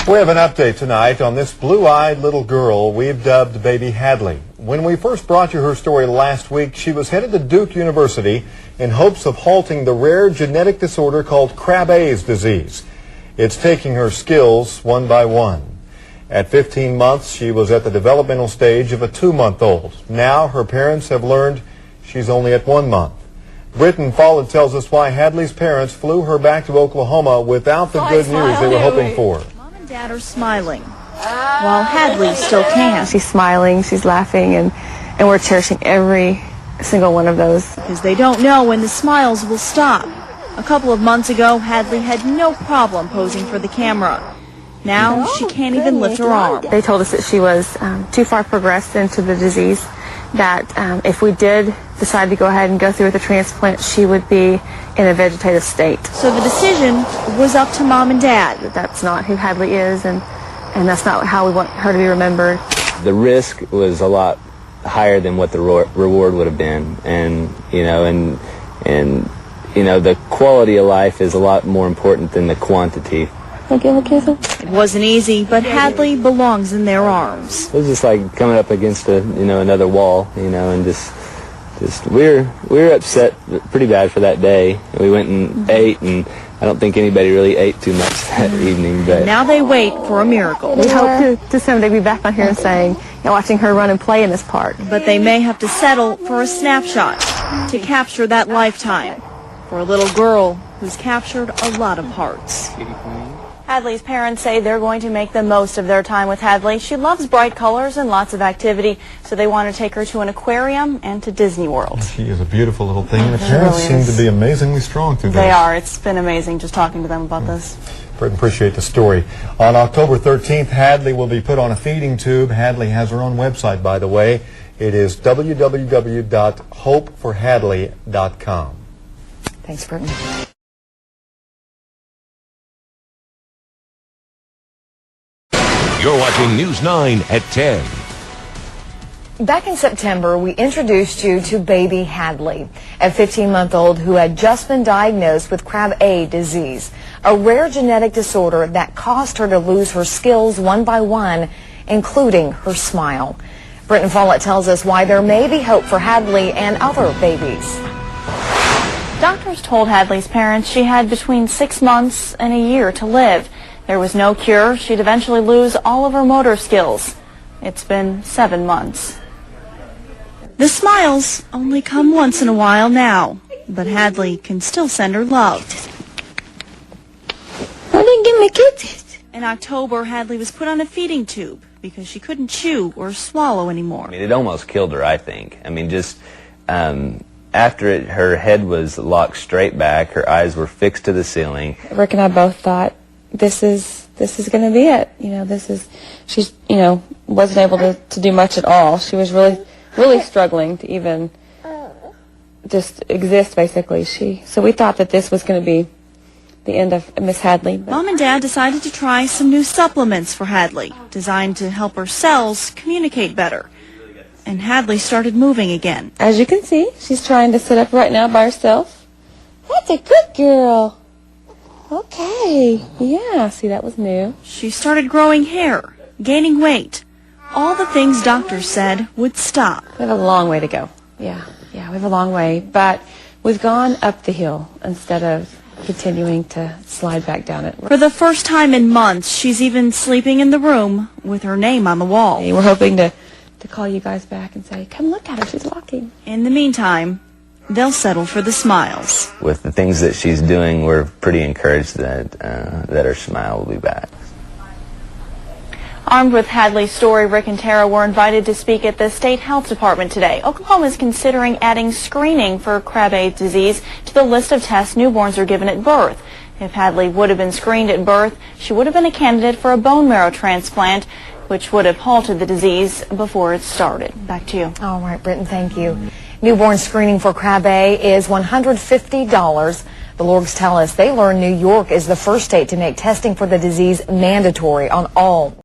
We have an update tonight on this blue-eyed little girl we've dubbed Baby Hadley. When we first brought you her story last week, she was headed to Duke University in hopes of halting the rare genetic disorder called Krabbe's disease. It's taking her skills one by one. At 15 months, she was at the developmental stage of a 2-month-old. Now her parents have learned she's only at 1 month. Britton Follett tells us why Hadley's parents flew her back to Oklahoma without the good news they were hoping for. Dad are smiling, while Hadley still can. She's smiling, she's laughing, and we're cherishing every single one of those. Because they don't know when the smiles will stop. A couple of months ago, Hadley had no problem posing for the camera. Now she can't even lift her arm. They told us that she was too far progressed into the disease, that if we did decide to go ahead and go through with the transplant, she would be in a vegetative state. So the decision was up to Mom and Dad. That's not who Hadley is, and that's not how we want her to be remembered. The risk was a lot higher than what the reward would have been, and the quality of life is a lot more important than the quantity. It wasn't easy, but Hadley belongs in their arms. It was just like coming up against another wall, and just we were upset pretty bad for that day. We went and ate, and I don't think anybody really ate too much that evening. But now they wait for a miracle. We hope to someday be back on here and saying, watching her run and play in this park. But they may have to settle for a snapshot to capture that lifetime for a little girl who's captured a lot of hearts. Hadley's parents say they're going to make the most of their time with Hadley. She loves bright colors and lots of activity, so they want to take her to an aquarium and to Disney World. She is a beautiful little thing, and the parents seem to be amazingly strong through this. They are. It's been amazing just talking to them about this. Appreciate the story. On October 13th, Hadley will be put on a feeding tube. Hadley has her own website, by the way. It is www.hopeforhadley.com. Thanks, Britton. You're watching News 9 at 10. Back in September, we introduced you to Baby Hadley, a 15-month-old who had just been diagnosed with Krabbe disease, a rare genetic disorder that caused her to lose her skills one by one, including her smile. Britton Follett tells us why there may be hope for Hadley and other babies. Doctors told Hadley's parents she had between 6 months and a year to live. There was no cure. She'd eventually lose all of her motor skills. It's been 7 months. The smiles only come once in a while now, but Hadley can still send her love. In October, Hadley was put on a feeding tube because she couldn't chew or swallow anymore. it almost killed her, I think. After her head was locked straight back, her eyes were fixed to the ceiling. Rick and I both thought, this is going to be it. She wasn't able to do much at all. She was really struggling to even just exist, basically. So we thought that this was going to be the end of Miss Hadley. Mom and Dad decided to try some new supplements for Hadley, designed to help her cells communicate better. And Hadley started moving again. As you can see, she's trying to sit up right now by herself. That's a good girl. Okay, yeah, see, that was new. She started growing hair, gaining weight, all the things doctors said would stop. We have a long way to go. Yeah, we have a long way, but we've gone up the hill instead of continuing to slide back down it. For the first time in months, she's even sleeping in the room with her name on the wall. We're hoping to call you guys back and say, come look at her, she's walking. In the meantime, they'll settle for the smiles. With the things that she's doing, we're pretty encouraged that her smile will be back. Armed with Hadley's story, Rick and Tara were invited to speak at the State Health Department today. Oklahoma is considering adding screening for Krabbe disease to the list of tests newborns are given at birth. If Hadley would have been screened at birth, she would have been a candidate for a bone marrow transplant, which would have halted the disease before it started. Back to you. All right, Britton, thank you. Newborn screening for Krabbe is $150. The Lorgs tell us they learned New York is the first state to make testing for the disease mandatory on all